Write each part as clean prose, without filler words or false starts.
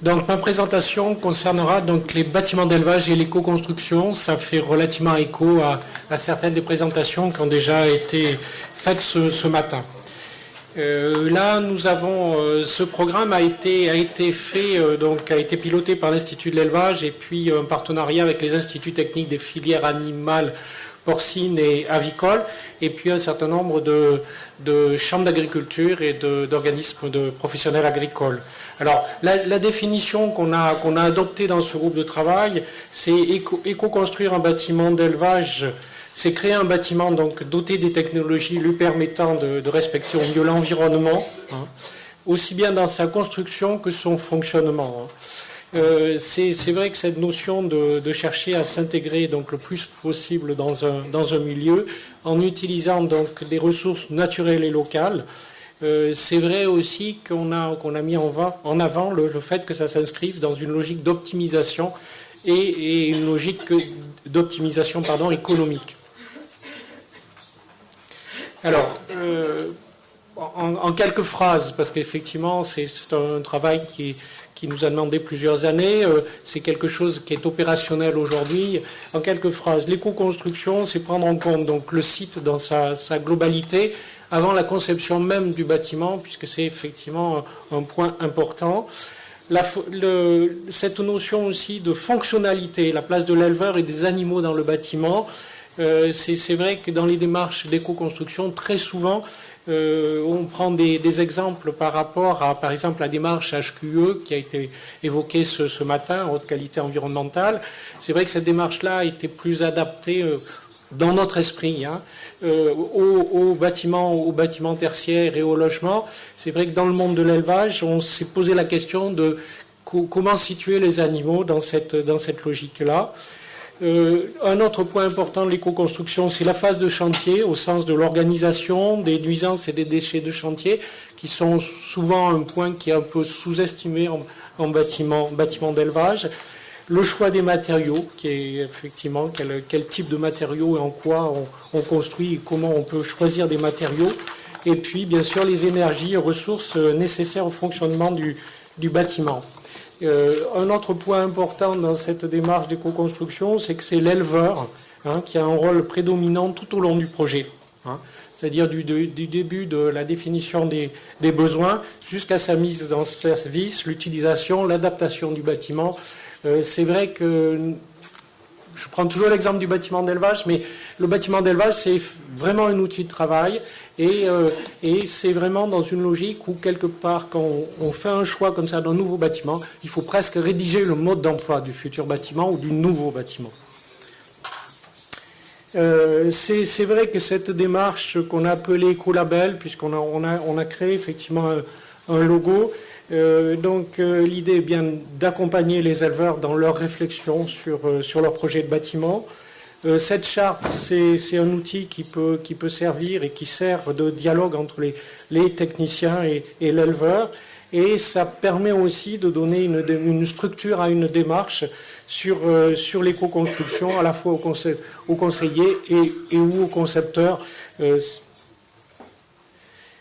Donc ma présentation concernera donc les bâtiments d'élevage et l'éco-construction. Ça fait relativement écho à certaines des présentations qui ont déjà été faites ce matin. Là, nous avons ce programme a été fait donc a été piloté par l'Institut de l'élevage et puis un partenariat avec les instituts techniques des filières animales, porcines et avicoles, et puis un certain nombre de chambres d'agriculture et d'organismes de professionnels agricoles. Alors, la définition qu'on a adoptée dans ce groupe de travail, c'est éco-construire un bâtiment d'élevage. C'est créer un bâtiment donc doté des technologies lui permettant de respecter au mieux l'environnement, hein, aussi bien dans sa construction que son fonctionnement. Hein. C'est vrai que cette notion de chercher à s'intégrer donc le plus possible dans un milieu en utilisant donc des ressources naturelles et locales. C'est vrai aussi qu'on a mis en avant le fait que ça s'inscrive dans une logique d'optimisation et une logique d'optimisation économique. Alors, en quelques phrases, parce qu'effectivement, c'est un travail qui nous a demandé plusieurs années, c'est quelque chose qui est opérationnel aujourd'hui. En quelques phrases, l'éco-construction, c'est prendre en compte donc, le site dans sa globalité, avant la conception même du bâtiment, puisque c'est effectivement un point important. Cette notion aussi de fonctionnalité, la place de l'éleveur et des animaux dans le bâtiment, c'est vrai que dans les démarches d'éco-construction, très souvent, on prend des exemples par rapport à, par exemple, la démarche HQE qui a été évoquée ce matin, haute qualité environnementale. C'est vrai que cette démarche-là était plus adaptée dans notre esprit, hein, aux bâtiments tertiaires et aux logements. C'est vrai que dans le monde de l'élevage, on s'est posé la question de comment situer les animaux dans cette logique-là. Un autre point important de l'éco-construction, c'est la phase de chantier, au sens de l'organisation des nuisances et des déchets de chantier, qui sont souvent un point qui est un peu sous-estimé en bâtiment d'élevage. Le choix des matériaux, qui est effectivement quel type de matériaux et en quoi on construit et comment on peut choisir des matériaux. Et puis, bien sûr, les énergies et ressources nécessaires au fonctionnement du bâtiment. Un autre point important dans cette démarche d'éco-construction, c'est que c'est l'éleveur qui a un rôle prédominant tout au long du projet. C'est-à-dire du début de la définition des besoins jusqu'à sa mise en service, l'utilisation, l'adaptation du bâtiment. C'est vrai que je prends toujours l'exemple du bâtiment d'élevage, mais le bâtiment d'élevage, c'est vraiment un outil de travail et c'est vraiment dans une logique où, quelque part, quand on fait un choix comme ça d'un nouveau bâtiment, il faut presque rédiger le mode d'emploi du futur bâtiment ou du nouveau bâtiment. C'est vrai que cette démarche qu'on a appelée écolabel, puisqu'on a créé effectivement un logo, donc l'idée est bien d'accompagner les éleveurs dans leur réflexion sur leur projet de bâtiment. Cette charte, c'est un outil qui peut servir et qui sert de dialogue entre les techniciens et l'éleveur. Et ça permet aussi de donner une structure à une démarche sur l'éco-construction, à la fois aux conseillers et ou aux concepteurs.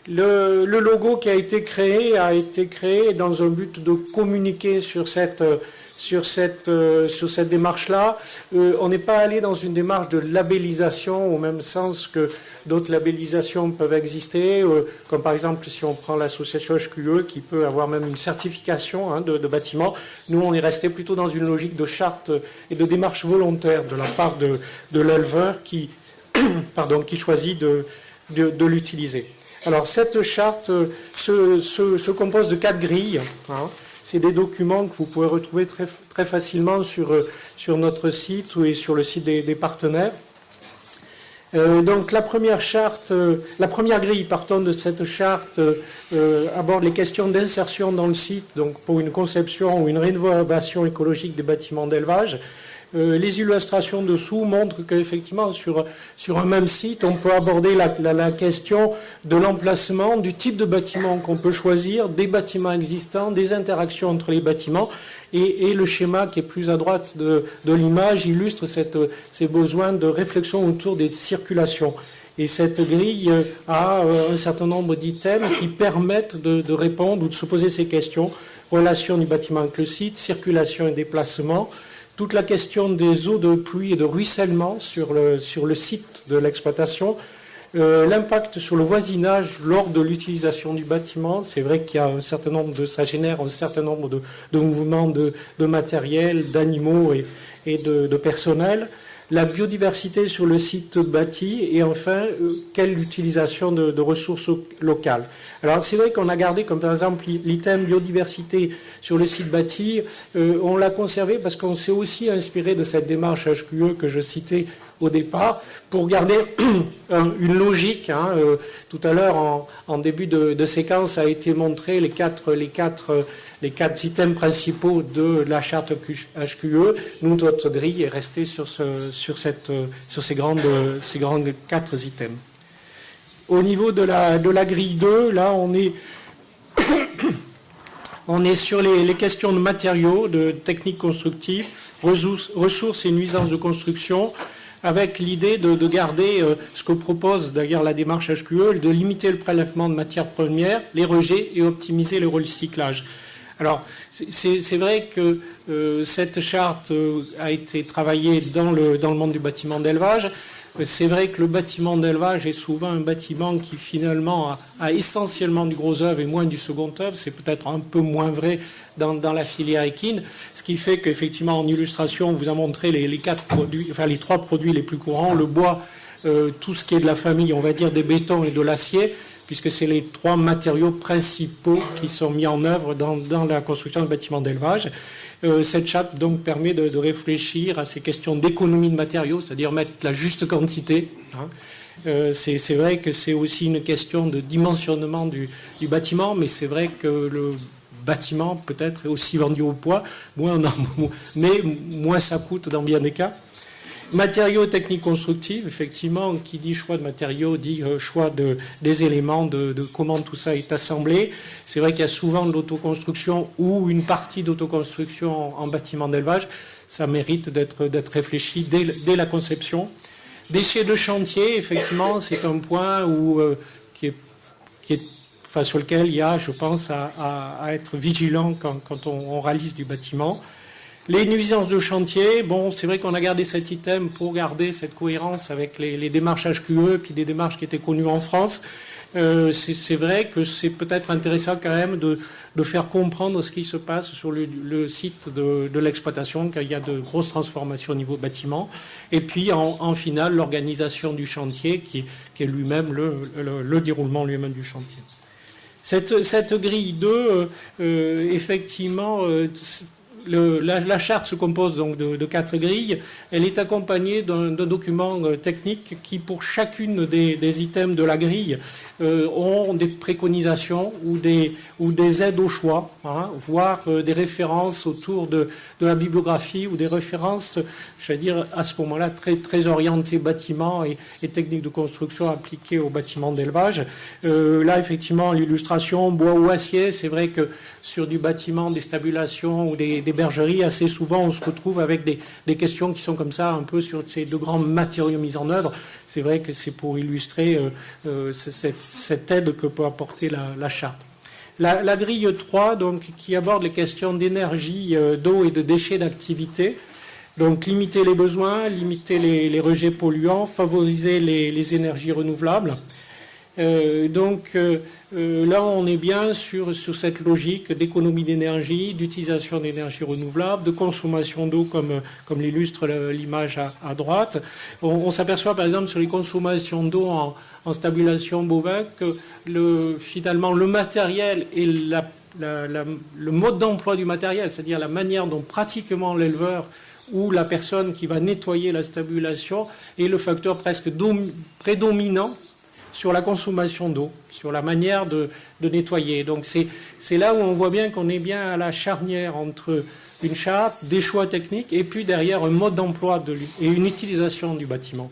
Le logo qui a été créé dans un but de communiquer sur cette démarche-là. On n'est pas allé dans une démarche de labellisation au même sens que d'autres labellisations peuvent exister, comme par exemple si on prend l'association HQE qui peut avoir même une certification de bâtiment. Nous, on est resté plutôt dans une logique de charte et de démarche volontaire de la part de l'éleveur qui choisit de l'utiliser. Alors, cette charte se compose de 4 grilles. C'est des documents que vous pouvez retrouver très, très facilement sur notre site et sur le site des partenaires. Donc, la première grille partant de cette charte aborde les questions d'insertion dans le site, donc pour une conception ou une rénovation écologique des bâtiments d'élevage. Les illustrations dessous montrent qu'effectivement, sur un même site, on peut aborder la question de l'emplacement, du type de bâtiment qu'on peut choisir, des bâtiments existants, des interactions entre les bâtiments. Et le schéma qui est plus à droite de l'image illustre ces besoins de réflexion autour des circulations. Et cette grille a un certain nombre d'items qui permettent de répondre ou de se poser ces questions relation du bâtiment avec le site, circulation et déplacement, toute la question des eaux de pluie et de ruissellement sur le site de l'exploitation, l'impact sur le voisinage lors de l'utilisation du bâtiment. C'est vrai qu'il y a ça génère un certain nombre de mouvements de matériel, d'animaux et de personnel. La biodiversité sur le site bâti et enfin, quelle utilisation de ressources locales. Alors c'est vrai qu'on a gardé comme par exemple l'item biodiversité sur le site bâti, on l'a conservé parce qu'on s'est aussi inspiré de cette démarche HQE que je citais au départ pour garder une logique. Tout à l'heure, en début de séquence, a été montré les quatre items principaux de la charte HQE. Nous, notre grille est restée sur ces grandes 4 items. Au niveau de la grille 2, là, on est sur les questions de matériaux, de techniques constructives, ressources et nuisances de construction, avec l'idée de garder ce que propose d'ailleurs la démarche HQE, de limiter le prélèvement de matières premières, les rejets et optimiser le recyclage. Alors, c'est vrai que cette charte a été travaillée dans le monde du bâtiment d'élevage. C'est vrai que le bâtiment d'élevage est souvent un bâtiment qui finalement a essentiellement du gros œuvre et moins du second œuvre. C'est peut-être un peu moins vrai dans la filière équine, ce qui fait qu'effectivement en illustration, on vous a montré les 3 produits les plus courants, le bois, tout ce qui est de la famille, on va dire des bétons et de l'acier, puisque c'est les 3 matériaux principaux qui sont mis en œuvre dans la construction de bâtiments d'élevage. Cette charte donc permet de réfléchir à ces questions d'économie de matériaux, c'est-à-dire mettre la juste quantité. C'est vrai que c'est aussi une question de dimensionnement du bâtiment, mais c'est vrai que le bâtiment peut-être est aussi vendu au poids, mais moins ça coûte dans bien des cas. Matériaux techniques constructives, effectivement, qui dit choix de matériaux, dit choix des éléments, de comment tout ça est assemblé. C'est vrai qu'il y a souvent de l'autoconstruction ou une partie d'autoconstruction en bâtiment d'élevage. Ça mérite d'être réfléchi dès la conception. Déchets de chantier, effectivement, c'est un point sur lequel il y a, je pense, à être vigilant quand on réalise du bâtiment. Les nuisances de chantier, bon, c'est vrai qu'on a gardé cet item pour garder cette cohérence avec les démarches HQE, puis des démarches qui étaient connues en France. C'est vrai que c'est peut-être intéressant quand même de faire comprendre ce qui se passe sur le site de l'exploitation, qu'il y a de grosses transformations au niveau bâtiment. Et puis, en finale, l'organisation du chantier, qui est lui-même le déroulement lui-même du chantier. Cette grille 2, effectivement... La charte se compose donc de 4 grilles. Elle est accompagnée d'un document technique qui, pour chacune des items de la grille, ont des préconisations ou des aides au choix, voire des références autour de la bibliographie ou des références, je vais dire, à ce moment-là, très, très orientées bâtiments et techniques de construction appliquées aux bâtiments d'élevage. Là, effectivement, l'illustration bois ou acier, c'est vrai que sur du bâtiment, des stabulations ou des bergeries, assez souvent, on se retrouve avec des questions qui sont comme ça, un peu sur ces 2 grands matériaux mis en œuvre. C'est vrai que c'est pour illustrer cette aide que peut apporter la charte. La grille 3, donc, qui aborde les questions d'énergie, d'eau et de déchets d'activité. Donc, limiter les besoins, limiter les rejets polluants, favoriser les énergies renouvelables. Là, on est bien sur cette logique d'économie d'énergie, d'utilisation d'énergie renouvelable, de consommation d'eau, comme l'illustre l'image à droite. On s'aperçoit, par exemple, sur les consommations d'eau en stabulation bovin, que finalement, le matériel et le mode d'emploi du matériel, c'est-à-dire la manière dont pratiquement l'éleveur ou la personne qui va nettoyer la stabulation est le facteur presque prédominant sur la consommation d'eau, sur la manière de nettoyer. Donc c'est là où on voit bien qu'on est bien à la charnière entre une charte, des choix techniques, et puis derrière un mode d'emploi et une utilisation du bâtiment.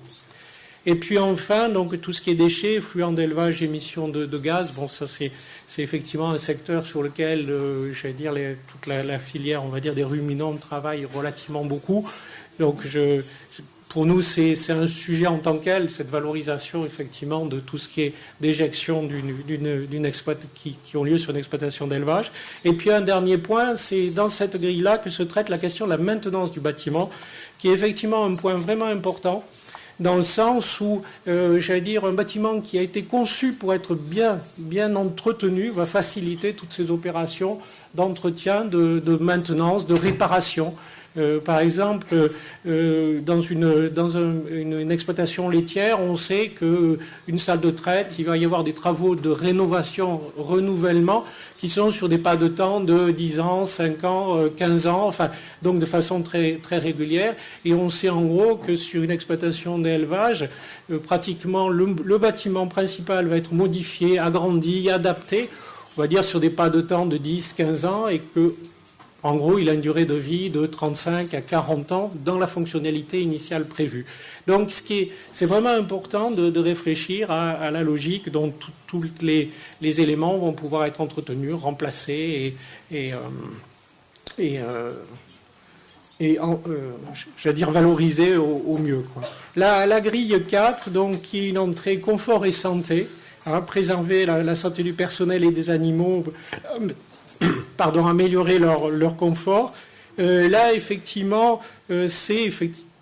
Et puis enfin, donc tout ce qui est déchets, fluents d'élevage, émissions de gaz, bon, ça c'est effectivement un secteur sur lequel, j'allais dire, toute la filière, on va dire, des ruminants travaille relativement beaucoup. Donc pour nous, c'est un sujet en tant qu'elle, cette valorisation, effectivement, de tout ce qui est d'éjection qui ont lieu sur une exploitation d'élevage. Et puis, un dernier point, c'est dans cette grille-là que se traite la question de la maintenance du bâtiment, qui est effectivement un point vraiment important, dans le sens où, j'allais dire, un bâtiment qui a été conçu pour être bien entretenu va faciliter toutes ces opérations d'entretien, de maintenance, de réparation. Par exemple, dans une exploitation laitière, on sait qu'une salle de traite, il va y avoir des travaux de rénovation, renouvellement, qui sont sur des pas de temps de 10 ans, 5 ans, 15 ans, enfin, donc de façon très, très régulière. Et on sait en gros que sur une exploitation d'élevage, pratiquement le bâtiment principal va être modifié, agrandi, adapté, on va dire sur des pas de temps de 10, 15 ans, et que en gros, il a une durée de vie de 35 à 40 ans dans la fonctionnalité initiale prévue. Donc, c'est vraiment important de réfléchir à la logique dont tous les éléments vont pouvoir être entretenus, remplacés j'allais dire valorisés au mieux, quoi. La grille 4, donc, qui est une entrée confort et santé, préserver la santé du personnel et des animaux, améliorer leur confort. Là, effectivement, c'est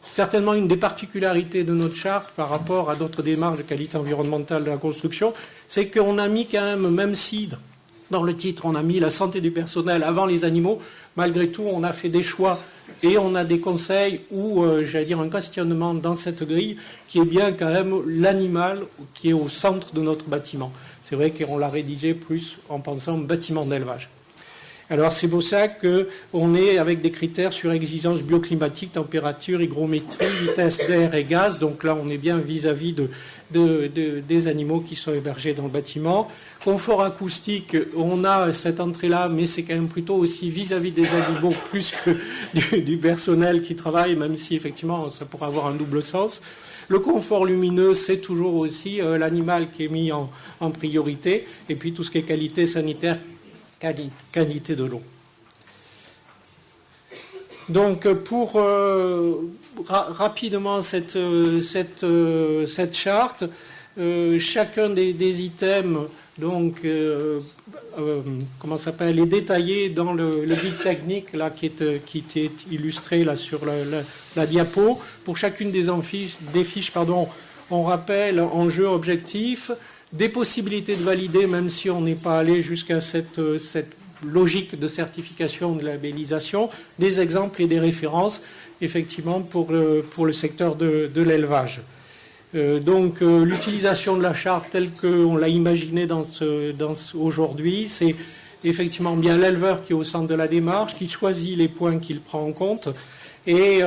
certainement une des particularités de notre charte par rapport à d'autres démarches de qualité environnementale de la construction, c'est qu'on a mis quand même si dans le titre on a mis la santé du personnel avant les animaux, malgré tout on a fait des choix et on a des conseils ou, j'allais dire, un questionnement dans cette grille qui est bien quand même l'animal qui est au centre de notre bâtiment. C'est vrai qu'on l'a rédigé plus en pensant bâtiment d'élevage. Alors c'est pour ça qu'on est avec des critères sur exigences bioclimatiques, température, hygrométrie, vitesse d'air et gaz. Donc là on est bien vis-à-vis des animaux qui sont hébergés dans le bâtiment. Confort acoustique, on a cette entrée-là, mais c'est quand même plutôt aussi vis-à-vis des animaux plus que du personnel qui travaille, même si effectivement ça pourrait avoir un double sens. Le confort lumineux, c'est toujours aussi l'animal qui est mis en priorité. Et puis tout ce qui est qualité sanitaire, qualité de l'eau. Donc pour rapidement cette charte, chacun des items donc est détaillé dans le guide technique là qui est illustré là sur la diapo. Pour chacune des fiches, on rappelle enjeux, objectifs, des possibilités de valider, même si on n'est pas allé jusqu'à cette logique de certification, de labellisation, des exemples et des références, effectivement, pour le secteur de l'élevage. Donc, l'utilisation de la charte telle qu'on l'a imaginée aujourd'hui, c'est effectivement bien l'éleveur qui est au centre de la démarche, qui choisit les points qu'il prend en compte, et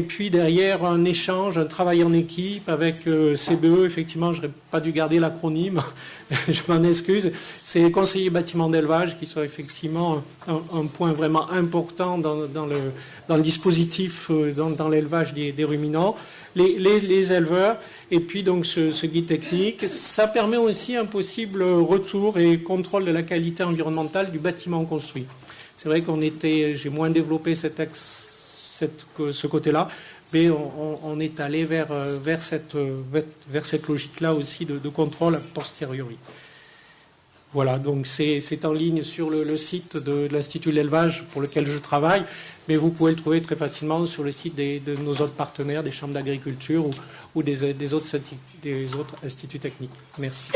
puis derrière un échange, un travail en équipe avec CBE, effectivement je n'aurais pas dû garder l'acronyme, je m'en excuse, c'est les conseillers bâtiments d'élevage qui sont effectivement un point vraiment important dans le dispositif, dans l'élevage des ruminants, les éleveurs, et puis donc ce guide technique, ça permet aussi un possible retour et contrôle de la qualité environnementale du bâtiment construit. C'est vrai j'ai moins développé ce côté-là, mais on est allé vers cette logique-là aussi de contrôle a posteriori. Voilà, donc c'est en ligne sur le site de l'Institut de l'élevage pour lequel je travaille, mais vous pouvez le trouver très facilement sur le site de nos autres partenaires, des chambres d'agriculture ou des autres instituts techniques. Merci.